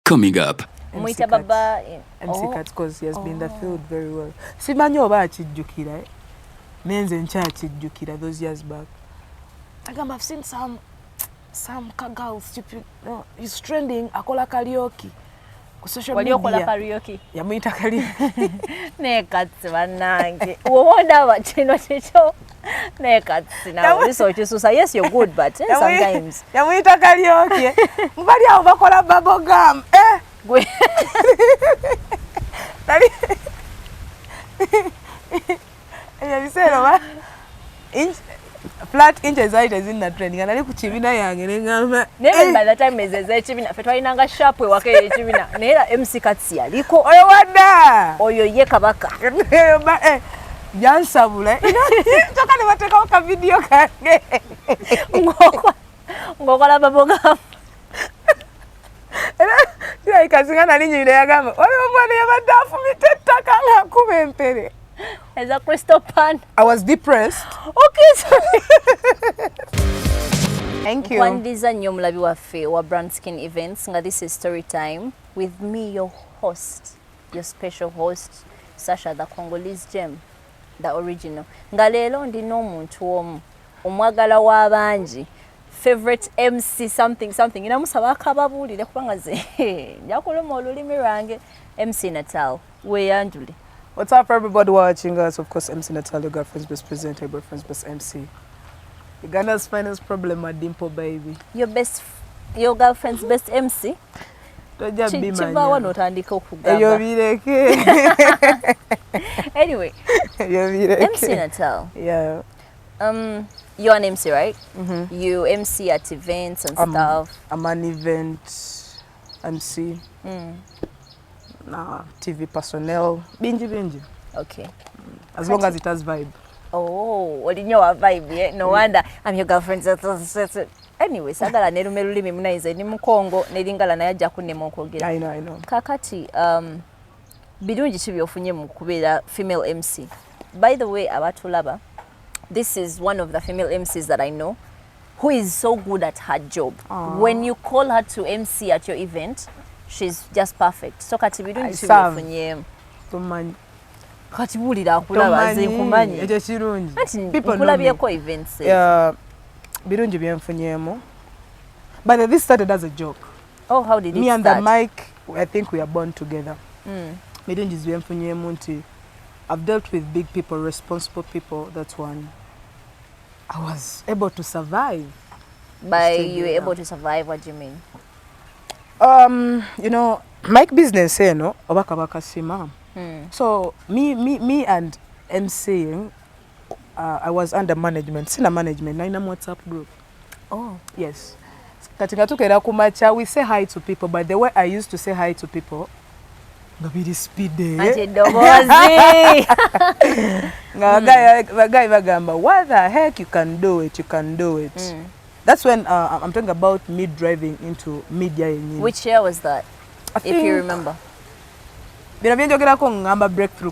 Coming up. Mwita baba MC Cat because he has been in the field very well. Simanyi oba akijjukira nenze nkyakijjukira those years back. I've seen some girls stupid. No, he's trending akola karaoke. Ku social media. Wali okola karaoke. Yamuyita karaoke. Ne katsi banange. Wonda ba kino kyo. Ne katsi now. This is just yes you're good but sometimes. Yamuyita karaoke. Mbali awo bakola bubble gum. Gwe. Tali. Yabisero ba. Flat inches height is in the training and I ku chibina yange ngamba never by the time mezeze chibina fe twalinanga sharp we wake chibina nera MC Katsi aliko oyo wadda oyo ye kabaka jansabule toka ne bateka ka video kange ngokola baboga era ikazinga na linyi ile yagamba oyo mwana yabadafu mitetta kanga kubempere as a crystal pan. I was depressed. Okay, sorry. Thank you. Kwandiza nnyo mulabi waffe wa Brand Skin Events nga this is story time with me your host, your special host Sasha the Congolese gem, the original. Nga leero ndina omuntu omu omwagala w'abangi favorite MC something inamusaba akababuulire kubanga ze njakuluma olulimi lwange MC Natal weyanjule. What's up, everybody watching us? Of course, MC Natal, your girlfriend's best presenter, boyfriend's best MC. Uganda's finest problem, my dimple baby. Your girlfriend's best MC? Don't just be my Anyway, MC Natal. Yeah. You're an MC, right? Mm-hmm. You MC at events and stuff. I'm an event MC. Nah, TV personnel, binji. Okay. As long as it has vibe. Oh, what in your vibe, yeah? No wonder I'm your girlfriend. Anyway, sagala nerumeli munaize ni mukongo neringala naye ajja kunema okwogera. I know. Kakati birungi kibi ofunye mu kubeera female MC. By the way, abatulaba, this is one of the female MCs that I know who is so good at her job. Aww. When you call her to MC at your event, she's just perfect. So kati birungi kibi ofunye. Tomanyi. Kati bulira akulaba ze kumanyi. Ekyo kirungi. People kulabyeko events. Yeah. Birungi byenfunyemo. But this started as a joke. Oh, how did it Me start? and the mic, I think we are born together. Birungi byenfunyemo nti I've dealt with big people, responsible people. That's one. I was able to survive. By you were able to survive, what do you mean? You know, mic business, you know, obaka sima. So me and MCing, I was under management. Sina management, na ina WhatsApp group. Oh. Yes. Katika tukera kumacha, we say hi to people, but the way I used to say hi to people, ngabidi speed Ati dobozi. Guy bagamba, what the heck, you can do it. That's when I'm talking about me driving into media. Which year was that? If you remember. Breakthrough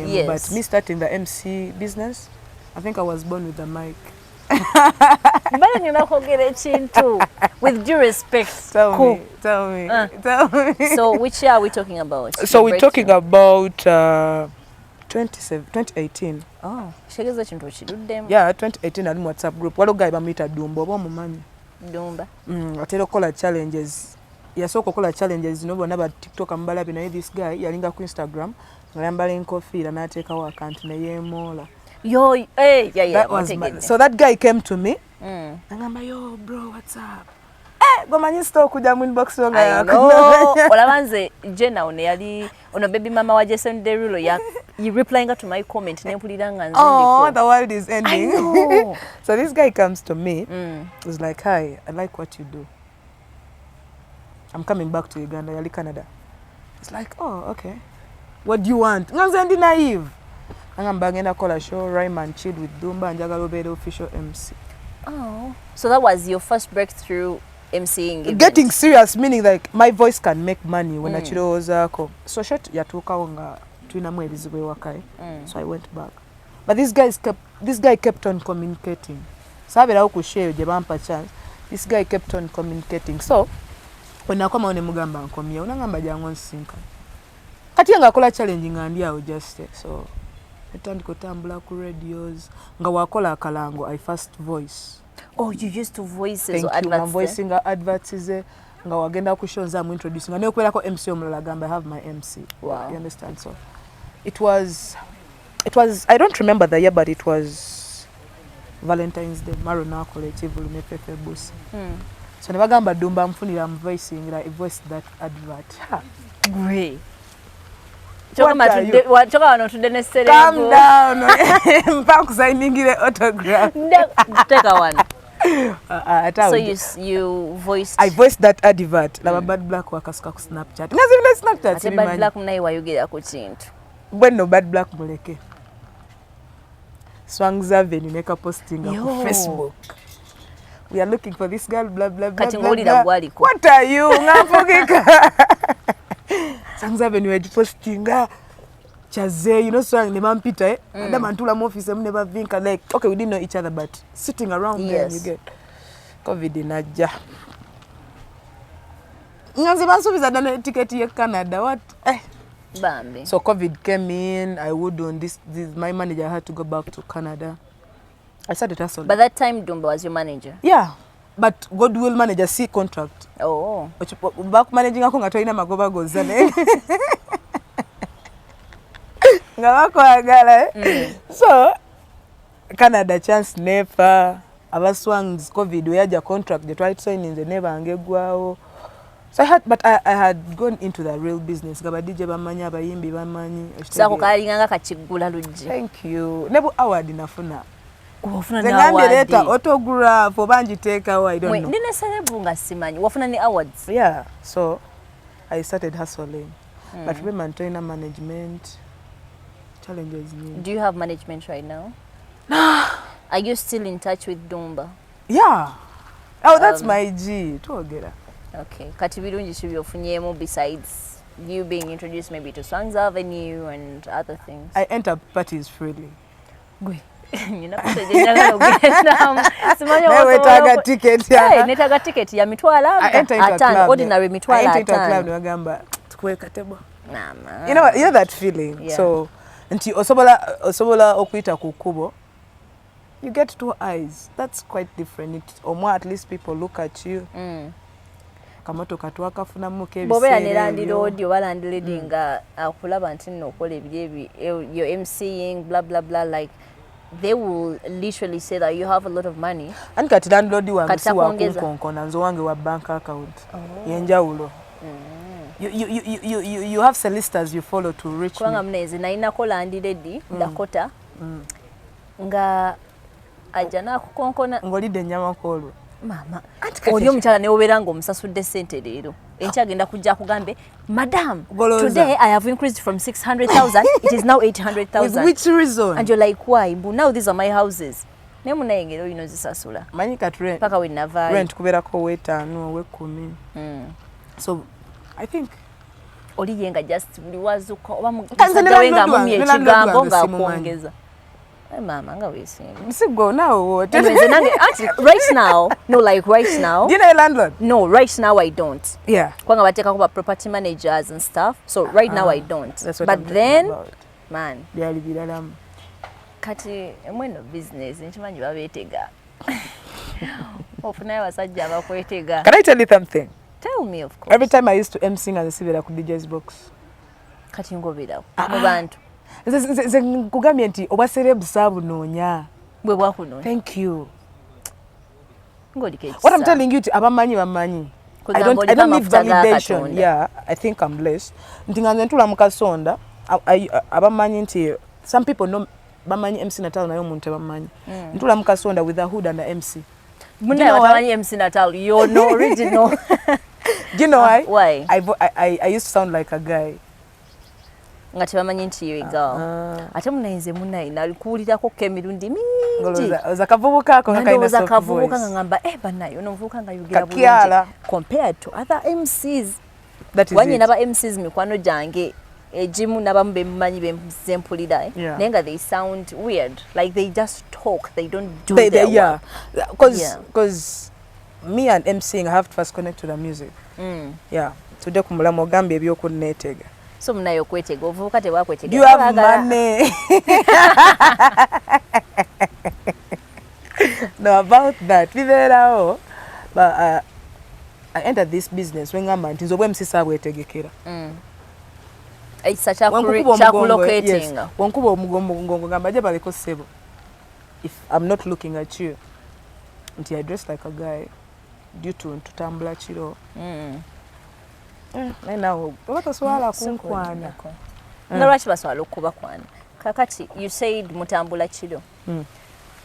yes. But me starting the MC business, I think I was born with the mic. With due respect. Tell me. So which year are we talking about? So we're talking about 2018. Oh, shegeza chintu chidudem. Yeah, 2018 ali WhatsApp group. Walo guy bamita Dumba oba mumanyi. Dumba. Atero kola challenges. Yasoko kola challenges no bona ba TikTok ambala bina this guy yalinga ku Instagram. Ngayambala enkofira na ateka wa account na yemola. Yo, hey, yeah. So that guy came to me. Ngamba, yo bro, what's up? Gomanyi store kuja mu inbox nga yako. Olabanze jena one yali ono baby mama wa Jason Derulo you replying to my comment ne mpulira nga nzindiko. Oh, the world is ending. I know. So this guy comes to me. He's like, "Hi, I like what you do. I'm coming back to Uganda, yali Canada." It's like, "Oh, okay. What do you want?" Nganze ndi naive. Ngamba ngenda kola show Rhyme and Chill with Dumba and njagala obeere official MC. Oh. So that was your first breakthrough MCing event. Getting serious, meaning like my voice can make money when I chirozaako. So short yatuukawo nga tulinamu ebizibu ewaka. So I went back. But this guy kept on communicating. Sabeerawo ku share gye bampa chance. This guy kept on communicating. So Wenakoma ne mugamba nkomye unangamba jangu nsinka. Kati nga akola challenge nga ndi awo just so etandika otambula ku radios nga wakola akalango I first voice. Oh, you used to voices or Thank you. adverts? Voicing adverts nga wagenda ku shows I'm introducing. Nga nekwera ko MC omulala gamba I have my MC. Wow. You understand? So it was I don't remember the year, but it was Valentine's Day. Marona collective ne Pepe Busi. So ne bagamba Dumba mfunira am voicing like voice that advert. Ha. Great. Calm down. Mpaka kusainingire autograph. Take a one. So So you voiced. I voiced that advert. Laba Bad Black wakasuka ku Snapchat. Ngazibile Snapchat. Ate Bad Black mnayi wayogera ku kintu. Bueno Bad Black muleke. Swangz neka posting on Facebook. We are looking for this girl blah blah blah. Kati ngolira gwaliko. What are you? Ngafugika. Swangz we postinga chaze, you know, swang ne mampita madam antula mu office mu never vinka like okay we didn't know each other but sitting around there you get COVID inaja. Nganze bansubiza dana ticket ye Canada what Bambi. So COVID came in, I would on this my manager had to go back to Canada. I started hustling. But that time Dumba was your manager? Yeah. But Goodwill manager see contract. Oh. Back managing ako nga toina magoba gozane. Nga wako agala. So Canada chance never aba swangz COVID we had a contract they tried signing the never angegwao. So I had gone into the real business. Gaba DJ bamanyi abayimbi bamanyi. Sako kalinganga kachigula lujje. Thank you. Nebu award nafuna. Wafuna na award. Later autograph obanji take away I don't know. Ndine celebu nga simanyi. Wafuna ni awards. Yeah. So I started hustling. But remember Antoina management challenges me. Do you have management right now? Are you still in touch with Dumba? Yeah. Oh, that's my G. Togera. Okay. Kati birungi ki byofunyemu besides you being introduced maybe to Swangz Avenue and other things? I enter parties freely. Gwe. Ninakutegenyala ogenda. Simanyi Netaga ticket ya. Hey, netaga ticket ya mitwala atano ordinary mitwala atano. I enter into a club niwagamba tukweka tebo. Nama. You know that feeling. Yeah. So nti osobola okuita ku kubo. You get two eyes. That's quite different. Or more at least people look at you. Kamoto katwa kafuna muke ebisere. Bobe anirandira audio balandira nga akulaba nti no kola ebyebi your MCing blah blah blah like they will literally say that you have a lot of money. And kati landlord wange si wa kunkonkona nzo wange wa bank account. Yenjawulo. You have solicitors you follow to reach kubanga mnezi na inakola andiredi Dakota nga ajana kukonkona ngolide nyama kolo mama oli omukyala ne oberanga omusasudde sente leero enkya agenda kujja kugambe madam today I have increased from 600,000 it is now 800,000 with which reason and you're like why but now these are my houses ne munayengero you know zisasula manyi kat rent paka we never rent kuberako wetano we 10 so I think oli yenga just buli wazuka oba musajja wenga mumye ekigambo nga kuongeza mama nga wesimba msigo now what right now no like right now do you know a landlord no right now I don't yeah kwanga bateka kuba property managers and stuff so right now I don't but then man byali bilalam kati mweno business nchimanyi babetega ofuna basajja abakwetega. Can I tell you something? Tell me, of course. Every time I used to MC and sibera ku DJ's box. Kati ngobera mu bantu. Ze nkugambye nti obasere busabu nonya. Bwe bwakuno. Thank you. Ngolike. What I'm telling you abamanyi bamanyi. I don't need validation. Yeah, I think I'm blessed. Ntinganze ntula mu kasonda abamanyi nti some people know bamanyi MC Natal nayo muntu bamanyi. Ntula mu kasonda with a hood and a MC. Muna bamanyi MC Natal, you're no original. Do you know why? Why? I used to sound like a guy. Ngati bamanyi nti you girl. Ate munaize munaina alikuulirako kemirundi mingi. Oza kavubuka ako ngakaina soft voice. Kavubuka ngamba banayo novubuka nga yugira bulungi compared to other MCs. That is Wanye it. naba MCs mikwano jange ejimu nabamu bemmanyi bempulira nenga they sound weird like they just talk they don't do their work. Because me and MCing, I have to first connect to the music. Yeah. Tujja ku mulamu ogambye ebyokunneetega. So munayo kwetega ovubuka tebakwetega. Do you have money? No, about that. Bibeerawo. But I entered this business when ngamba nti nzobwe msisa bwetegekera. It's such a locating. Wankuba omugongo ngamba je baleko sebo. If I'm not looking at you, until I dress like a guy due to tutambula kiro. Now, what was swala kunkwana? Nalwaki baswala okuba kwana. Kakati, you said mutambula kiro.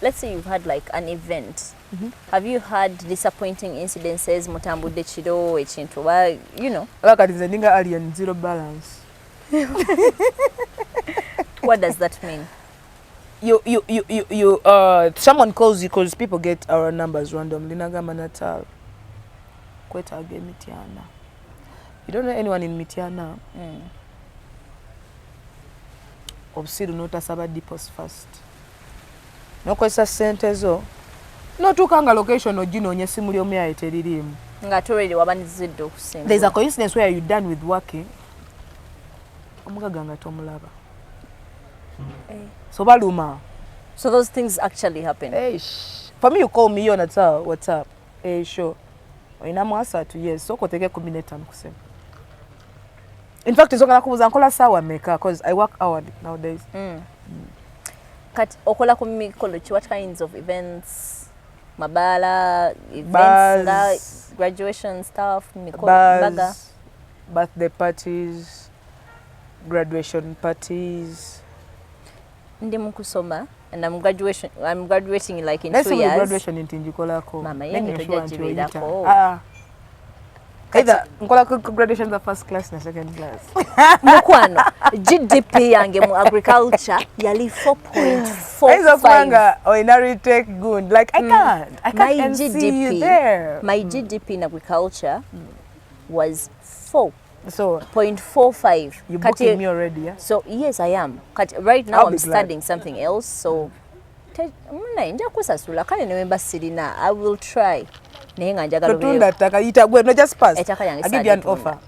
Let's say you've had like an event. Have you had disappointing incidences mutambudde kiro ekintu oba you know? Like nze ndinga alien zero balance. What does that mean? Someone calls you because people get our numbers randomly. Nagamba Natal. Kweta age Mitiana. You don't know anyone in Mitiana? Obsidu notasaba depots first. No kwesa sente zo. No tukanga location ojinonye simu lyomu yaiteririmu. Nga already wabanizidde okusinga. There's a coincidence where you're done with working. Omugaga nga tomulaba. So baluma. So those things actually happen. Hey, for me you call me on Natal, what's up? Hey, sure. Oina mwasa tu yes. So koteke 15 kusema. In fact, nsoka nakubuza nkola sawa meka because I work hourly nowadays. Kat okola ku mikolo ki, what kinds of events? Mabala events, graduation stuff, mikolo baga, birthday parties, graduation parties. Ndi mukusoma and I'm graduating like in 2 years. Let's say graduation in Tinjikolako. Mama yenge tojajibirako. Either nkola graduation the first class na second class. Mukwano GDP yange mu agriculture yali 4.45. Izo kwanga oinari take good. Like I can't see you there. My GDP in agriculture was 4. So 0.45. You booking me already, yeah? So yes, I am. Right now I'm studying something else. So I will try. No, just pass. I give you an offer.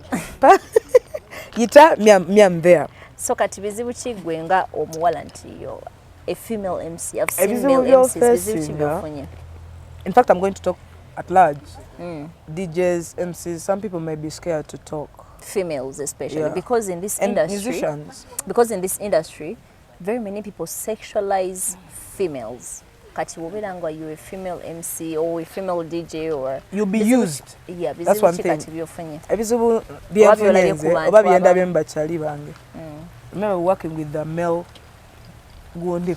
Yita, me I'm there. So kati bizibu chigwe nga omuwala nti yo a female MC. I've seen male MCs. In fact, I'm going to talk at large. DJs, MCs, some people may be scared to talk. Females especially, because in this industry, musicians. Because in this industry, very many people sexualize females. Kati wobirangwa you're a female MC or a female DJ or you'll be used. Yeah, that's one thing. Ebizibu remember working with the male gundi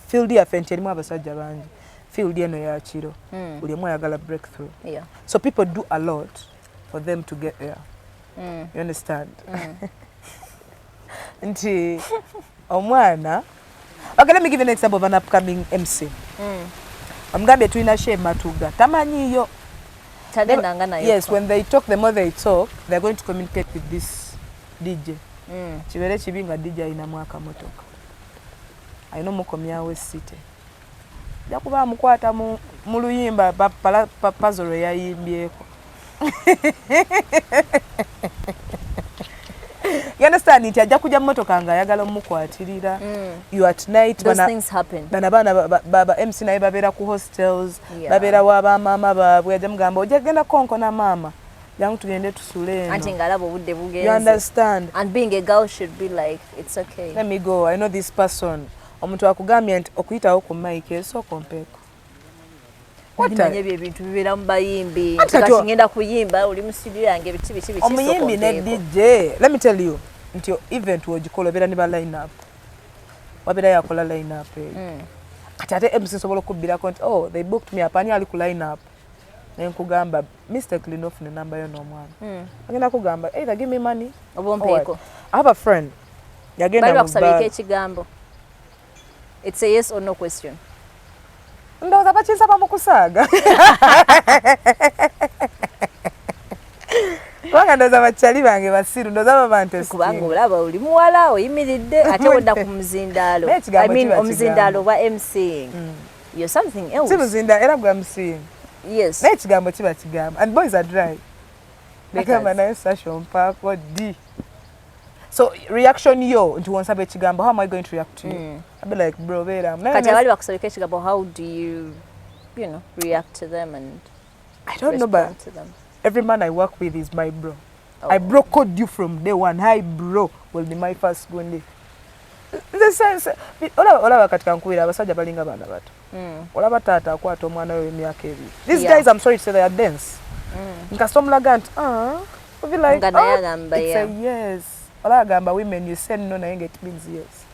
field ya fenti elimu abasajja bangi. Field eno ya chiro. Uli mwa yagala breakthrough. Yeah. So people do a lot for them to get there. You understand? Nti omwana. Okay, let me give you an example of an upcoming MC. Amgambe tuina she matuga. Tamanyi yo. Yes, when they talk, the more they talk, they're going to communicate with this DJ. Chibere chibinga DJ ina mwaka motoka. Aino mukomya we city. Jakuba mukwata mu luyimba puzzle yayimbyeko. You understand it? Ajja kuja motoka nga ayagala mukwatirira. You at night. Those things happen. Baba MC naye babera ku hostels. Babera waba mama babwe ajja mugamba ojja genda konko na mama. Jangu tugende tusule. Anti ngalabo budde bugenze. You understand? And being a girl should be like, it's okay. Let me go. I know this person. Omuntu akugambye nti okuyitawo ku mic so kompeko. Ndimanye ebintu bibera mu bayimbi. Kati ngenda kuyimba oli mu studio yange biti omuyimbi ne DJ. Let me tell you, nti event wogikola bera ne ba line up. Wabera yakola line up. Kati ate MC sobola kubbirako nti oh they booked me up ani ali ku line up. Nkugamba mistakenly no fune number yo n'omwana. Agenda kugamba either give me money obompeeko. I have a friend. Yagenda mu kusabika ekigambo. It's a yes or no question. Ndoza bachinsa bamukusaga. Kwanga ndoza bachali bange basiru ndoza babante kubanga olaba oli muwala oyimiridde ate wodda ku muzindalo. I mean omuzindalo wa MC. You're something else. Si muzinda era gwa MC. Yes. naye ekigambo kiba kigambo and boys are dry bagamba naye sasho mpaako d so reaction yo nti wonsaba ekigambo how am I going to react to you I'll be like bro beera kati abali bakusabika ekigambo how do you react to them and I don't know but to them. every man I work with is my bro. I bro code you from day one. Hi bro will be my first Gundi. The sense ola katika nkuira abasajja balinga bana bato. Ola batata akwata omwana we emyaka ebiri. These guys I'm sorry to say they are dense. Nkasomulaga nti we'll be like it's a yes. Ola agamba women you say no naye it means yes.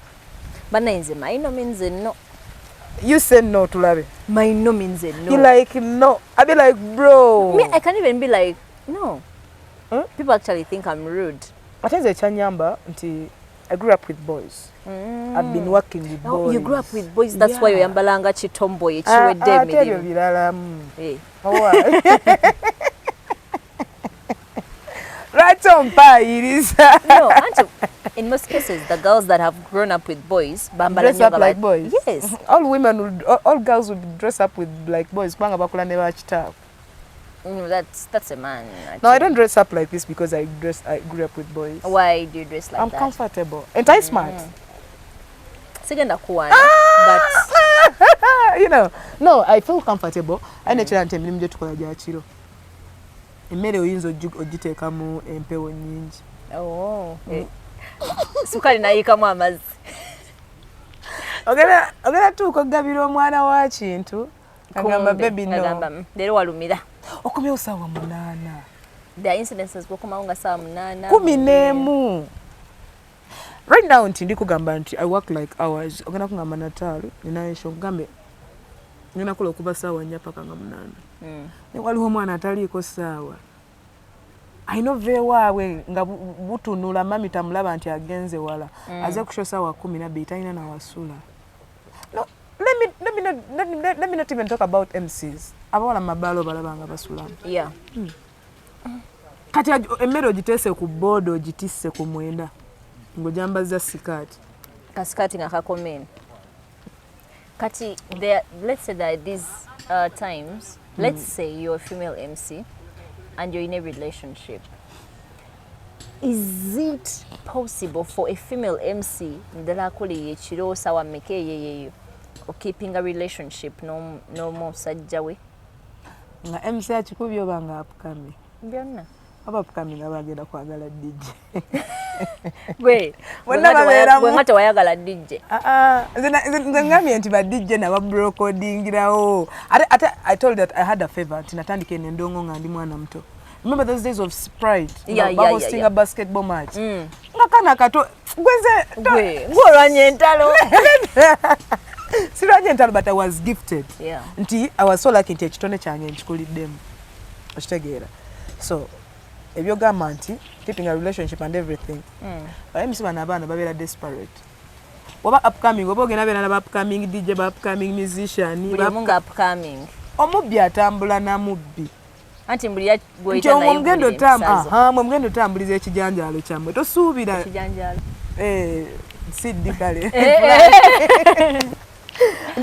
Banayinze maino means no. You say no to Labi. My no means no. You like no. I be like, bro. Me, I can't even be like, no. People actually think I'm rude. But as a chanyamba, I grew up with boys. I've been working with boys. You grew up with boys. That's why you're yambalanga chitomboy. Chiwe dem. Tell you, Vilala. Right on pie, it is. No, in most cases, the girls that have grown up with boys, dress up like boys. Yes. All girls would dress up with like boys. That's a man. Actually. No, I don't dress up like this because I grew up with boys. Why do you dress like I'm that? comfortable. And I'm smart. Sigenda kuwana, but no, I feel comfortable. I naturally am mlimje tukola ja chiro. Emmere oyinza ogiteekamu empewo nnyingi. Sukali nayikamu amazzi. Ogera tuuka ogabira omwana wa kintu agamba baby no. Leero walumira. Okomyewo ssaawa 8. There are incidences bw'okomawo nga ssaawa 8. 11. Right now nti ndikugamba nti I work like hours. Ogenda kungamba Natal ninayo ngambe ngenda kola okuva ssaawa 4 paka nga 8. Ne waliwo omwana ataliiko ssaawa. Ayina ove waabwe nga butunula mami tamulaba nti agenze wala. Aze kusho ssaawa 12 talina nawasula. No, let me not even talk about MCs. Abawala mabalo balabanga basulamu. Yeah. Kati emmere ogiteese ku bodo ogitisse ku mwenda. Ngojambaza sikati. Kasikati nga kakomeni. Kati let's say that these times, let's say you're a female MC and you're in a relationship. Is it possible for a female MC ndala kuli yechiro sawa meke yeyeyo or keeping a relationship no more sajjawe? Nga MC achikubyo banga upcoming. Byonna. Aba upcoming abagenda kwagala DJ. Gwe ngate wayagala DJ. Nze ngamye nti ba DJ na ba brokodingirawo. I told that I had a favor tinatandike nendongo nga ndi mwana mto. Remember those days of Sprite? Hosting a basketball match. Ngakana kato gwe ngoranye entalo. Siranye entalo but I was gifted. Yeah. Nti I was so lucky nti ekitone kyange nkikuliddemu. Okitegeera. So ebyo gamba nti keeping a relationship and everything. But MC bana abana babera desperate. Waba upcoming, waba ogenda bera na upcoming DJ, ba upcoming musician, ba upcoming. Omubbi atambula na mubbi. Anti mbuli goita na yibuli. Mugendo tambuliza ekijanjalo kyamwe. Tosuubira. Ekijanjalo. Siddi kale.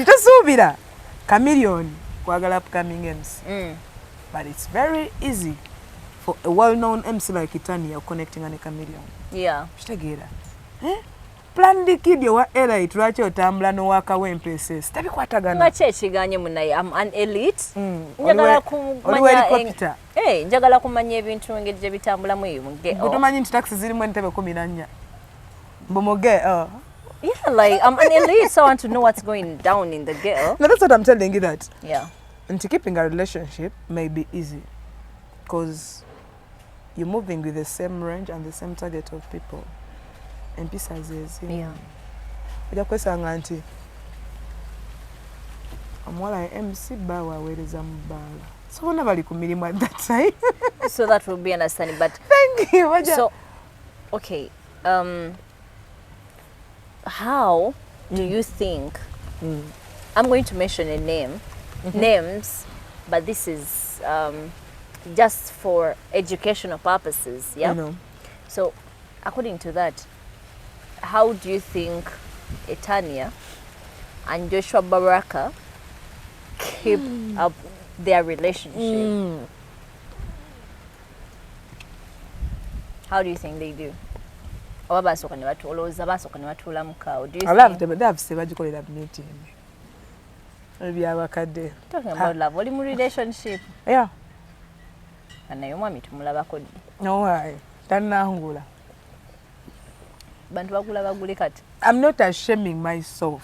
Tosuubira. Chameleon kwagala upcoming MC. But it's very easy for a well-known MC like Itania connecting on a chameleon. Yeah. Kitegeera. Plan the kid wa elite lwaki otambula no waka wempese. Tabikwatagana. Ngache ekiganye munaye I'm an elite. Njagala kumanya njagala kumanya ebintu engeri gye bitambulamu eyo muge. Butumanyi nti taxi zirimu entebe 14. Mbomoge. Yeah, like I'm an elite, so I want to know what's going down in the ghetto. No, that's what I'm telling you that. Yeah. And keeping a relationship may be easy because you're moving with the same range and the same target of people. And peace as is. Yeah. Oja kwesanga nti omuwala MC bawa wereza mubala. So bonna bali ku mirimu at that time. So that will be understanding. But thank you. So okay. How do you think I'm going to mention a name, names, but this is just for educational purposes, yeah? So according to that, how do you think Etania and Joshua Baraka keep up their relationship. How do you think they do? Oba basooka ne batolooza basooka ne batuula mu kaawo. Do you think? They have to bagikolera meeting. Ebyabakadde. Talking about love, oli mu relationship. Yeah. Naye omwami tumulabako ddi. No why? Tannangula. Bantu bagula bagule kati. I'm not ashaming myself.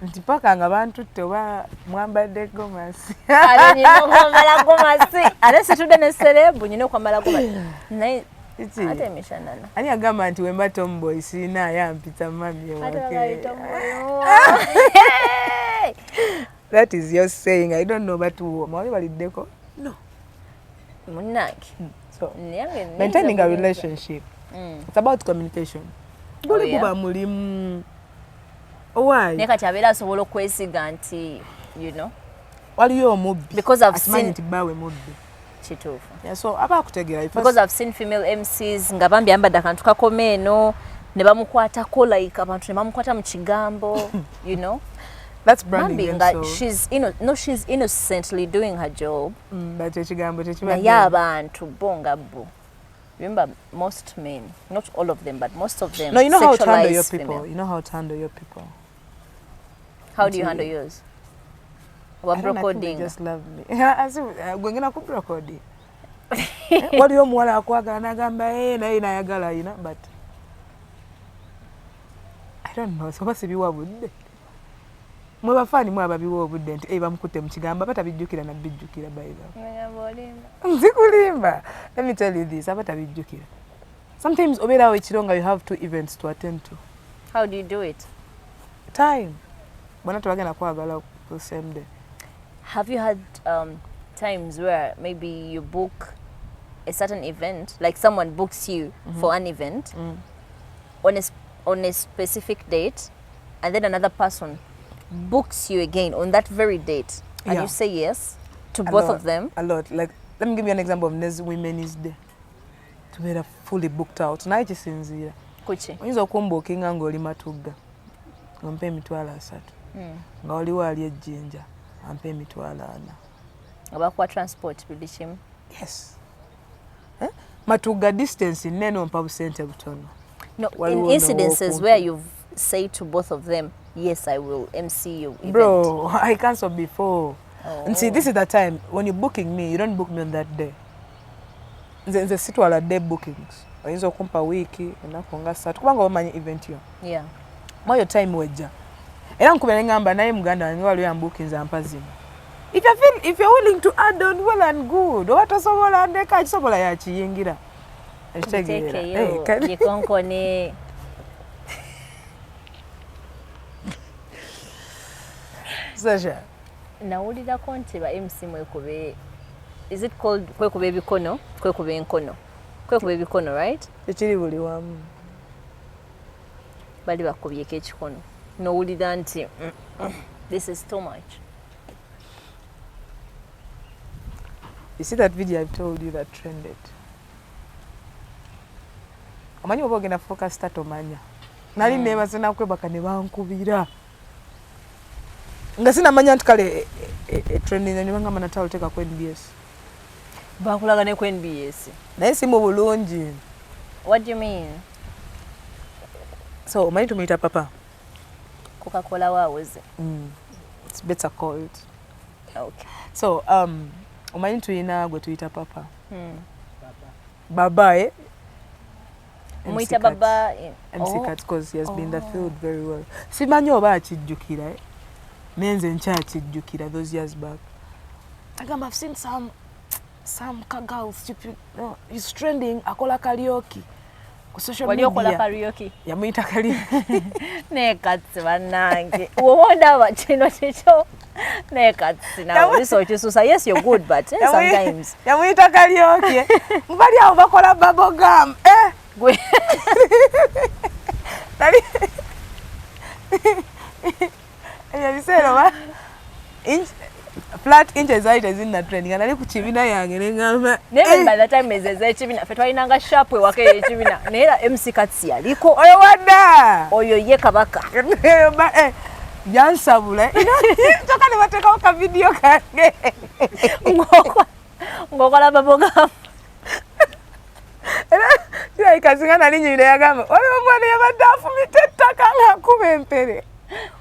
Nti paka nga bantutte oba mwambadde gomasi. Ate nyina okwambala gomasi. Ate situdde ne serebu nyina okwambala gomasi. Naye ate mishanana. Ani agamba nti wemba tomboy sina yampita mami ate tomboy. That is your saying. I don't know but mwali baliddeko. No. Munnange. So maintaining a relationship. It's about communication. Buli kuba mulimu. Why? Ne kati abeera asobola okwesiga nti, you know. Waliyo omubbi. Because I've seen nti bawe mubbi. Kituufu. Yeah, so aba kutegeera. Because I've seen female MCs nga bambi ambadde akantu kakoma eno ne bamukwatako like abantu ne bamukwata mu kigambo, you know. That's branding. So she's innocently doing her job. But ekigambo tekiba. Naye abantu bonga bo. Remember, most men, not all of them, but most of them. No, you know how to handle your female. people. You know how to handle your people. How do you handle yours? What brocoding? Just love me. Gwengena ku brocoding. Waliyo omuwala akwagala n'agamba naye nayagala you know, but I don't know. So basibiwa budde. Mwe bafaani mwe ababiwa obudde nti bamukutte mu kigambo batabijjukira na bijjukira by the way. Nzikulimba. Let me tell you this, abatabijjukira. Sometimes obeerawo ekironga you have 2 events to attend to. How do you do it? Time. Bwana tebagenda kwagala the same day. Have you had times where maybe you book a certain event, like someone books you for an event on a specific date, and then another person books you again on that very date, and you say yes to both of them? A lot. Like, let me give you an example of Next Women's Day. To be fully booked out. Naye kisinziira. Kuki? Oyinza okumbookinga ng'oli Matugga. Ompe emitwalo 3. Nga oliwo ali ejjinja. Ampe emitwalo 4. Abakuwa transport buli kimu? Yes. Matugga distance nnene ompa busente butono. No, in incidences where you've said to both of them, yes, I will MC you event. Bro, I cancelled before. Oh. And see, this is the time when you're booking me, you don't book me on that day. Nze sitwala day bookings. Oyinza okumpa wiki ennaku nga 3 kubanga omanyi event yo. Yeah. Mwayo time wejja. Era nkubira ngamba naye muganda wange waliwo yambukinza ampa zino. If you're willing to add on, well and good. Oba tosobola ndeka kisobola yakiyingira. Ekitegeera. Yikonkone. Sasha. Nawulirako nti ba MC mwekube. Is it called kwekuba ebikono? Kwekuba enkono. Kwekuba ebikono, right? Ekiri buli wamu. Bali bakubyeko ekikono. Nowulira nti this is too much. You see that video I've told you that trended? Omanyi oba ogenda focus start omanya. Nali neebaza nakwebaka ne bankubira. Nga sinamanya nti kale trending ne bangamba Natal teeka ku NBS. Bakulaga ne ku NBS. Naye si mu bulungi. What do you mean? So omanyi tumuyita papa? Coca-Cola waawuze. It's better called. Okay. So omanyi tuyina gwe tuyita papa. Baba Muyita baba MC Cat because he has been in the field very well. Simanyi oba akijjukira nenze nkyakijjukira those years back. Agamba I've seen some girl stupid he's trending akola karaoke ku social media. Wali okola karaoke? Yamuyita karaoke. Nekatsi bannange. Wondaba kino kikyo. Nekatsi nawe lisokisusa. Yes, you're good but sometimes. Yamuyita karaoke. Mbali awo bakola bubblegum. Gwe. Ebiseera ba flat inches height is in the trend. Ngali ku kibina yange nengamba. Never by the time ezeze ekibina. Fe twalinanga sharp ewaka ekibina. Neera MC Katsi yaliko. Oyo wadda. Oyo ye kabaka. Jansabula. Toka ne batekawo ka video kange. Ngokola bubblegum. Era ikazinga nali nyine yagamba. Oyo mwana yabadde afumita ettaka ng'akuba empere.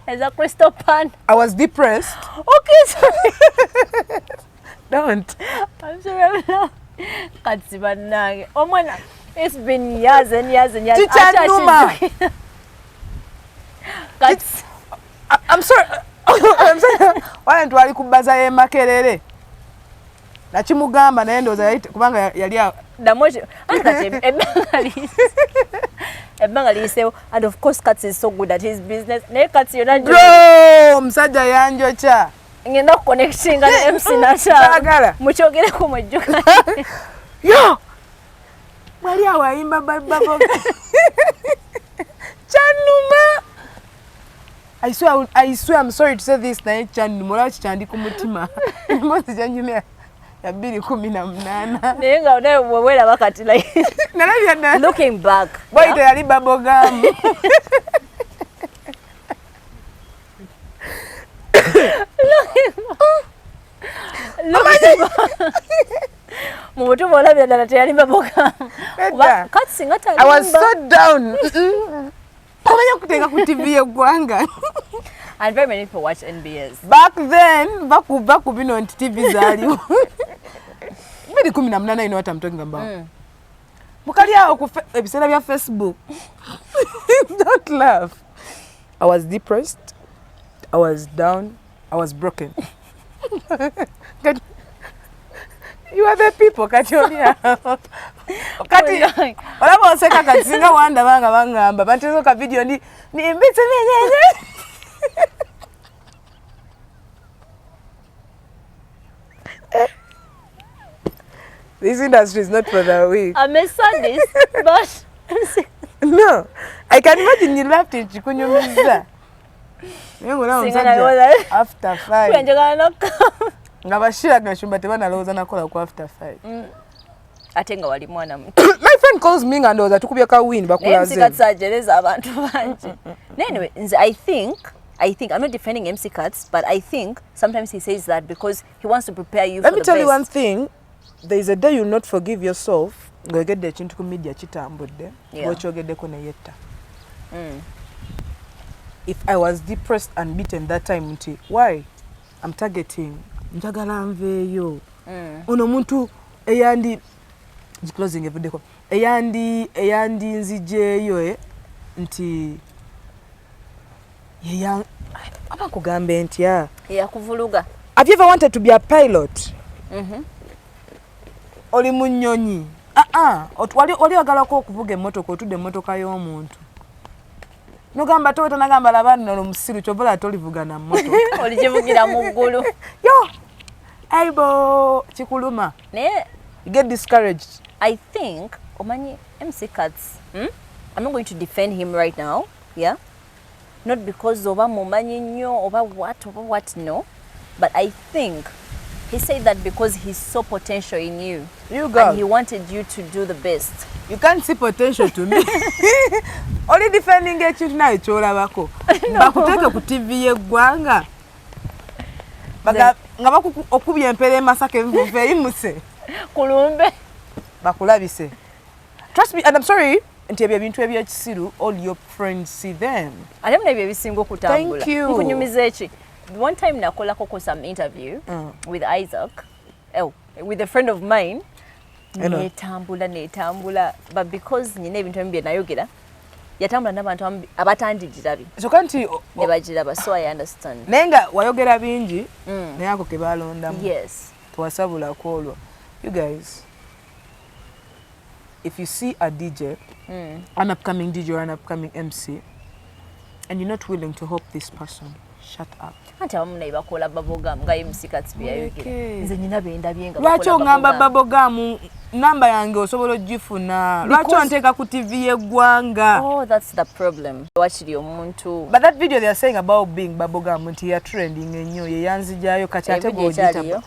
As a crystal pan. I was depressed. Okay, sorry. Don't. I'm sorry. Katsi bannange. Omwana, it's been years and years and years. Chichanuma. Katsi. I'm sorry. I'm sorry. Wale ntwali kubaza ye makerere. Nakimugamba naye ndowooza yali kubanga yali Damoji. Ebbanga liyiseewo. And of course Katsi is so good at his business. Naye Katsi yonna bro, omusajja yanjokya. ngenda kuconnectinga ne MC Natal. Mukyogereko mujjuka. Yo! Wali awo ayimba babo. Chanuma! I swear I'm sorry to say this naye Chanuma olaba kikyandi ku mutima. Mmozi gyanyumya ya 2018. Naye nga naye weeraba kati like Nalabya na looking back. Bwayita yali bubblegum. Mu butuufu olabye ddala teyali bubblegum. Katsi nga talimba. I was so down. Omanya okuteeka ku TV y'eggwanga. And very many people watch NBS. Back then, baku bino nti TV zaaliwo. 2018, you know what I'm talking about. Mukali awo ku ebiseera bya Facebook. Don't laugh. I was depressed. I was down. I was broken. You are the people, Katonia. Kati, olaba oseka kati singa wanda banga bangamba bantezo ka video ni mbitse menyenye. This industry is not for the weak. I'm a sadist, but no, I can imagine you laughed in chikunyumiza. After 5. Ngabashira ngashumba tebana loza nakola ku after 5. Atenga wali mwana muto. My friend calls me and ndoza tukubye ka win bakulaze. MC Katsajereza abantu banji. Anyway, I think I'm not defending MC Kats, but I think sometimes he says that because he wants to prepare you for the best. Let me tell you one thing. There is a day you will not forgive yourself. Ngogedde ekintu ku media kitambudde. Bw'okyogeddeko ne yetta. If I was depressed and beaten that time, why? I'm targeting. Njagala nveeyo. Ono muntu eyandi closing every day. Eyandi nzijeeyo nti abakugambe nti yakuvuluga. Have you ever wanted to be a pilot? Oli munyonyi. Oli ogalako okuvuga emmotoka otudde emmotoka y'omuntu. Nogamba toota nagamba labani no musiru chobola tolivuga na mmotoka. Olijivugira mu ggulu. Yo! Aibo chikuluma. Ne you get discouraged. I think Omanyi MC Kats. I'm not going to defend him right now. Yeah. Not because oba mumanyi nnyo oba what no. But I think he said that because he saw potential in you. You girl. And he wanted you to do the best. You can't see potential to me. Only defending ekintu nayo kyolabako. Bakuteke ku TV y'eggwanga. Nga okubya empere Masaka envuve eyimuse. Kulumbe. Bakulabise. Trust me, and I'm sorry, nti ebyo ebintu ebyekisiru, all your friends see them. Ate muna ebyo ebisinga okutambula. Thank you. Nkunyumiza eki. One time nakolako some interview with Isaac, with a friend of mine. Netambula. But because nyine ebintu ebyo nayogera, yatambula n'abantu abatandijirabi. So kanti nebagiraba, so I understand. Nenga wayogera bingi, naye ako ke balondamu. Yes. Twasabula kwolwo. You guys, if you see a DJ, an upcoming DJ or an upcoming MC, and you're not willing to help this person, shut up. Anti abamu naye bakola bubblegum nga MC Kats byayogera. Nze nyina bendabye nga lwaki ongamba bubblegum namba yange osobola ogifuna lwaki onteeka ku TV y'eggwanga? Oh, that's the problem. Wakiri omuntu. But that video they are saying about being bubblegum nti ya trending ennyo ye yanzijayo kati ate gojita.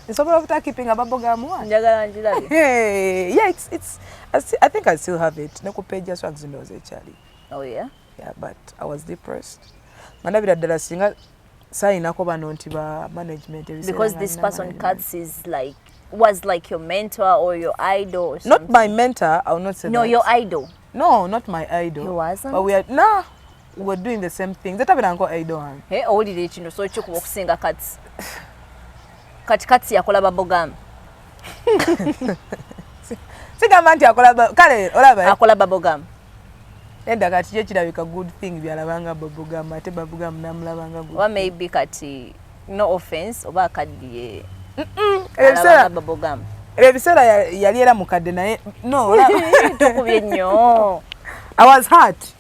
Nsobola buta keeping a bubblegum one. Njagala njirabe. Hey, yeah, it's I think I still have it. Ne ku page ya swangz ndoze ekyali. Oh yeah. Yeah, but I was depressed. Mandabira ddala singa sayinako bano nti ba management. Because this person Katz is like, was like your mentor or your idol or not my mentor, I will not say no, that. your idol. No, not my idol. He wasn't? But we were doing the same things. That happened uncle idol. Hey, all did it, you know, so you could singa Katz. Katz yakola babogam. Singa manti yakola kale olaba. Akola babogam. Enda kati je kirabika good thing byalabanga babogam ate babogam namulabanga good. Or maybe kati no offense oba kadiye. Babogam. Ebisera yali era mukadde naye no tukubye nnyo. I was hurt.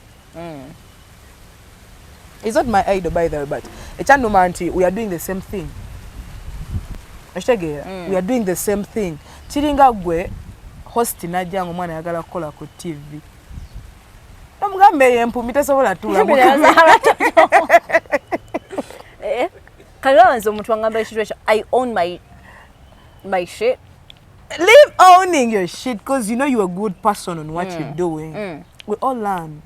He's not my idol by the way, but ekyanuma nti we are doing the same thing. We are doing the same thing. Kiringa gwe host najja ng'omwana ayagala kukola ku TV. Omugambe yempumi tesobola tula. Kalawanza omuntu wangamba ekitwe I own my shit. Leave owning your shit because you know you're a good person on what you're doing. We all learn.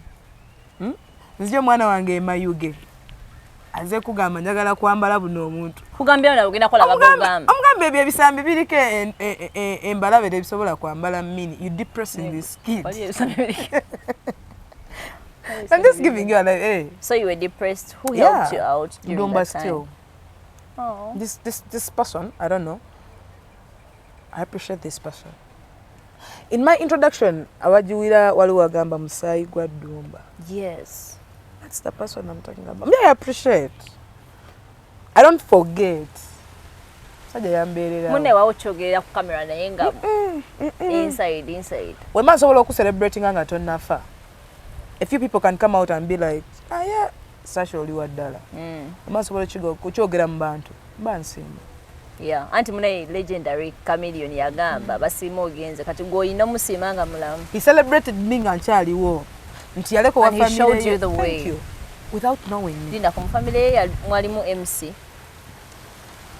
Nzije mwana wange mayuge. Aze kugamba njagala kwambala buno omuntu. Kugambya na ugenda kola babogamba. Omugambe bye bisambi birike embalabe tebisobola kwambala mini. You depressing this kid. I'm just giving you a like, hey. So you were depressed. Who helped you out during that time? Still. Oh. This person, I don't know. I appreciate this person. In my introduction, awajiwira waliwo agamba musayi gwa Dumba. Yes. That's the person I'm talking about. I appreciate. I don't forget. Sajja yambeerera. Munne wa ochogerera ku camera naye nga inside. We must all celebrating nga tonnafa. A few people can come out and be like, ah yeah, Sasha oliwa ddala. We must all kukyogera mu bantu. Bansimba. Yeah, anti mune legendary chameleon yagamba basima ogenze kati goyina musimanga mulamu. He celebrated me nga nkyaliwo. Nti yaleko wa family. And he showed you the way. Thank you. Without knowing me. Dinda ku family ya mwalimu MC.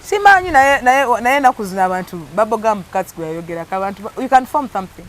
Simanyi naye nakuzina abantu babogam Katz gwe yayogera ka abantu you can form something.